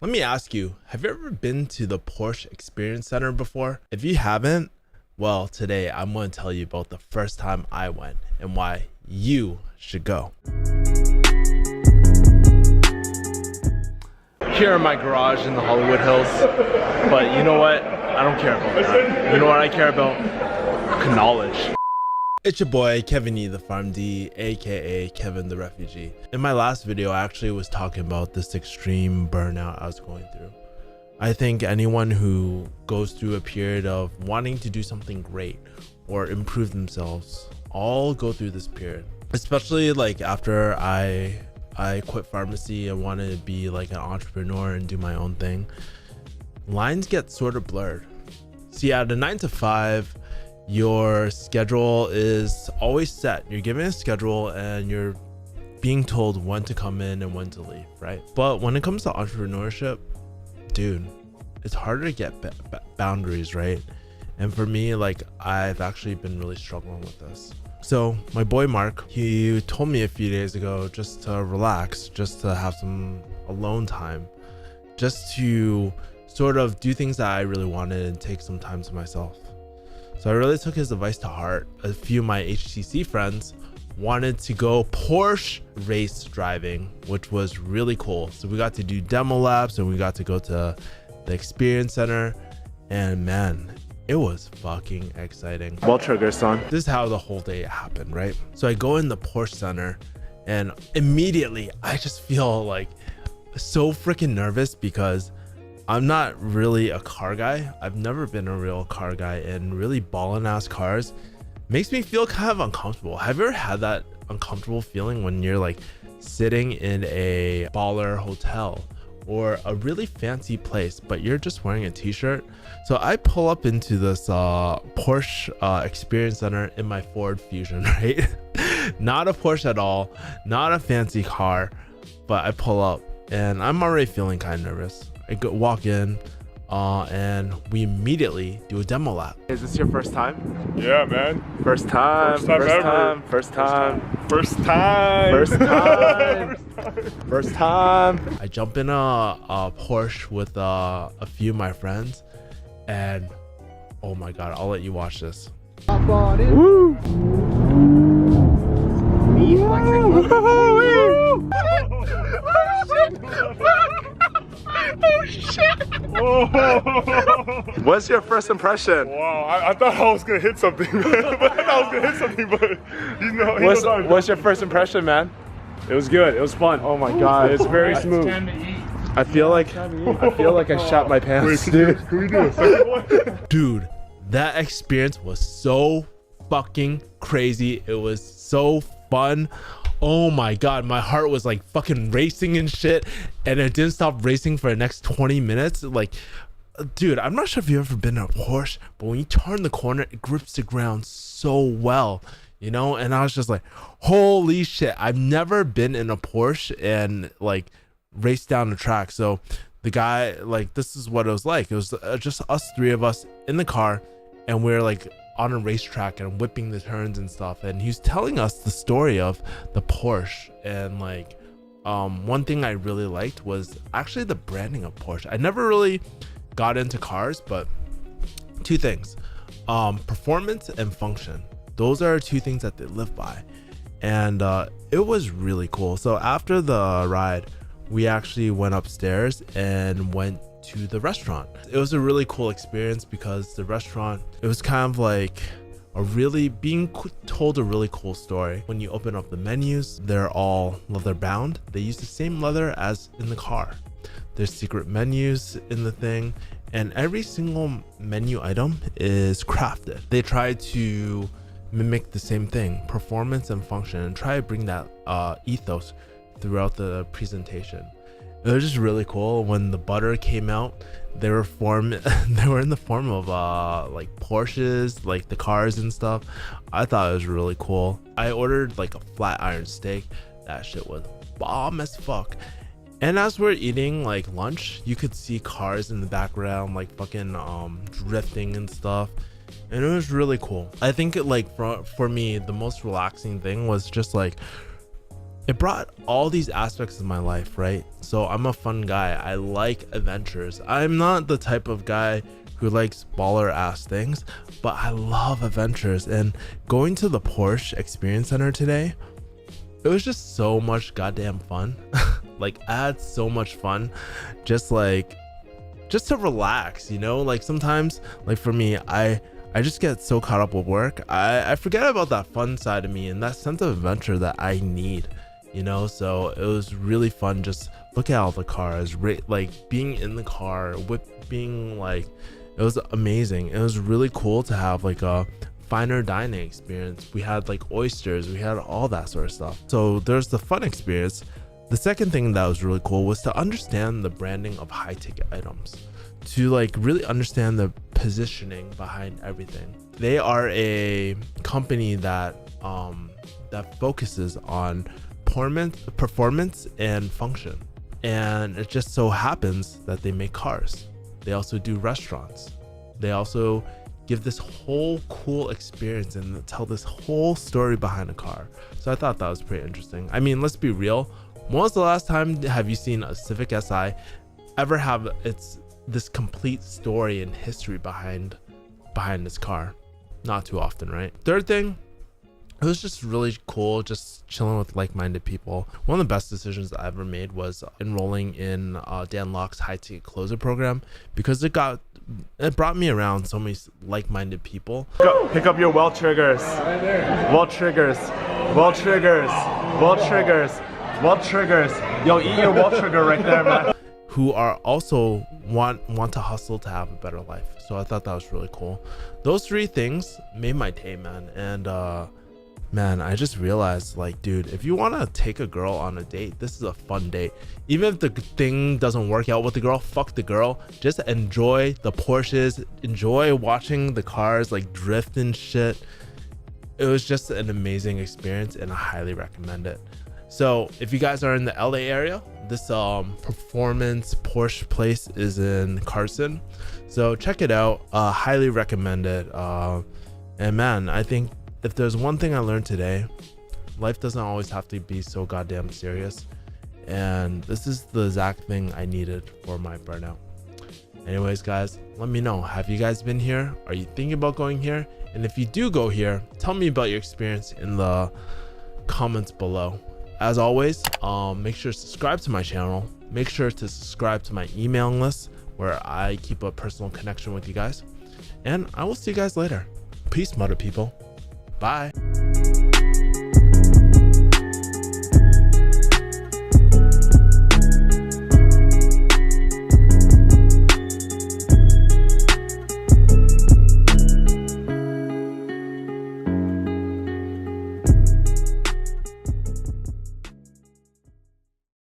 Let me ask you, have you ever been to the Porsche Experience Center before? If you haven't, well, today I'm going to tell you about the first time I went and why you should go. Here in my garage in the Hollywood Hills, but you know what? I don't care about that. You know what I care about? Knowledge. It's your boy Kevin E, the Farm D, aka Kevin the Refugee. In my last video, I actually was talking about this extreme burnout I was going through. I think anyone who goes through a period of wanting to do something great or improve themselves all go through this period. Especially like after I quit pharmacy and wanted to be like an entrepreneur and do my own thing. Lines get sort of blurred. See, at a 9 to 5, your schedule is always set. You're given a schedule and you're being told when to come in and when to leave, right? But when it comes to entrepreneurship, dude, it's harder to get boundaries, right? And for me, like, I've actually been really struggling with this. So my boy Mark, he told me a few days ago just to relax, just to have some alone time, just to sort of do things that I really wanted and take some time to myself. So I really took his advice to heart. A few of my HTC friends wanted to go Porsche race driving, which was really cool. So we got to do demo laps and we got to go to the Experience Center, and man, it was fucking exciting. Well, trigger, son. This is how the whole day happened, right? So I go in the Porsche Center and immediately I just feel like so freaking nervous because I'm not really a car guy. I've never been a real car guy, and really ballin' ass cars makes me feel kind of uncomfortable. Have you ever had that uncomfortable feeling when you're like sitting in a baller hotel or a really fancy place, but you're just wearing a t-shirt? So I pull up into this Porsche Experience Center in my Ford Fusion, right? Not a Porsche at all, not a fancy car, but I pull up and I'm already feeling kind of nervous. I walk in and we immediately do a demo lap. Is this your first time? Yeah, man. First time. First time ever. First time. First time. First time. First time. I jump in a Porsche with a few of my friends, and oh my god, I'll let you watch this. Woo! Oh shit! What's your first impression? Wow, I thought I was gonna hit something, man. But you know. What's your first impression, man? It was good. It was fun. Oh my god, It's very smooth. I feel like I shot my pants, dude. Can we do a second one? Dude, that experience was so fucking crazy. It was so fun. Oh my god, my heart was like fucking racing and shit, and it didn't stop racing for the next 20 minutes. Like, dude, I'm not sure if you've ever been in a Porsche, but when you turn the corner, it grips the ground so well, you know? And I was just like, holy shit, I've never been in a Porsche and like raced down the track. So the guy, like, this is what it was like. It was just us three of us in the car, and we're like on a racetrack and whipping the turns and stuff, and he's telling us the story of the Porsche. And like one thing I really liked was actually the branding of Porsche. I never really got into cars, but two things, performance and function, those are two things that they live by, and it was really cool. So after the ride, we actually went upstairs and went to the restaurant. It was a really cool experience because the restaurant, it was kind of like being told a really cool story. When you open up the menus, they're all leather bound. They use the same leather as in the car. There's secret menus in the thing, and every single menu item is crafted. They try to mimic the same thing, performance and function, and try to bring that ethos throughout the presentation. It was just really cool. When the butter came out, they were in the form of like Porsches, like the cars and stuff. I thought it was really cool. I ordered like a flat iron steak. That shit was bomb as fuck. And as we're eating like lunch, you could see cars in the background like fucking drifting and stuff, and it was really cool. I think for me, the most relaxing thing was just like it brought all these aspects of my life, right? So I'm a fun guy. I like adventures. I'm not the type of guy who likes baller ass things, but I love adventures. And going to the Porsche Experience Center today, it was just so much goddamn fun. Like, I had so much fun just to relax, you know? Like, sometimes, like for me, I just get so caught up with work, I forget about that fun side of me and that sense of adventure that I need, you know? So it was really fun just looking at all the cars, like being in the car with being like, it was amazing. It was really cool to have like a finer dining experience. We had like oysters, we had all that sort of stuff. So there's the fun experience. The second thing that was really cool was to understand the branding of high ticket items, to like really understand the positioning behind everything. They are a company that focuses on performance and function, and it just so happens that they make cars. They also do restaurants. They also give this whole cool experience and tell this whole story behind a car. So I thought that was pretty interesting. I mean, let's be real. When was the last time have you seen a Civic Si ever have this complete story and history behind this car? Not too often, right? Third thing, it was just really cool just chilling with like-minded people. One of the best decisions I ever made was enrolling in Dan Locke's high ticket closer program, because it brought me around so many like-minded people. Pick up your well triggers. Well triggers. Well triggers. Well triggers. Well triggers. Yo, eat your well trigger right there, man. Who are also want to hustle to have a better life. So I thought that was really cool. Those three things made my day, man. And man, I just realized, like, dude, if you want to take a girl on a date, this is a fun date. Even if the thing doesn't work out with the girl, fuck the girl. Just enjoy the Porsches, enjoy watching the cars like drift and shit. It was just an amazing experience, and I highly recommend it. So if you guys are in the LA area, this performance Porsche place is in Carson. So check it out. Highly recommend it. And man, I think if there's one thing I learned today, life doesn't always have to be so goddamn serious. And this is the exact thing I needed for my burnout. Anyways, guys, let me know. Have you guys been here? Are you thinking about going here? And if you do go here, tell me about your experience in the comments below. As always, make sure to subscribe to my channel. Make sure to subscribe to my emailing list where I keep a personal connection with you guys. And I will see you guys later. Peace, mother people. Bye.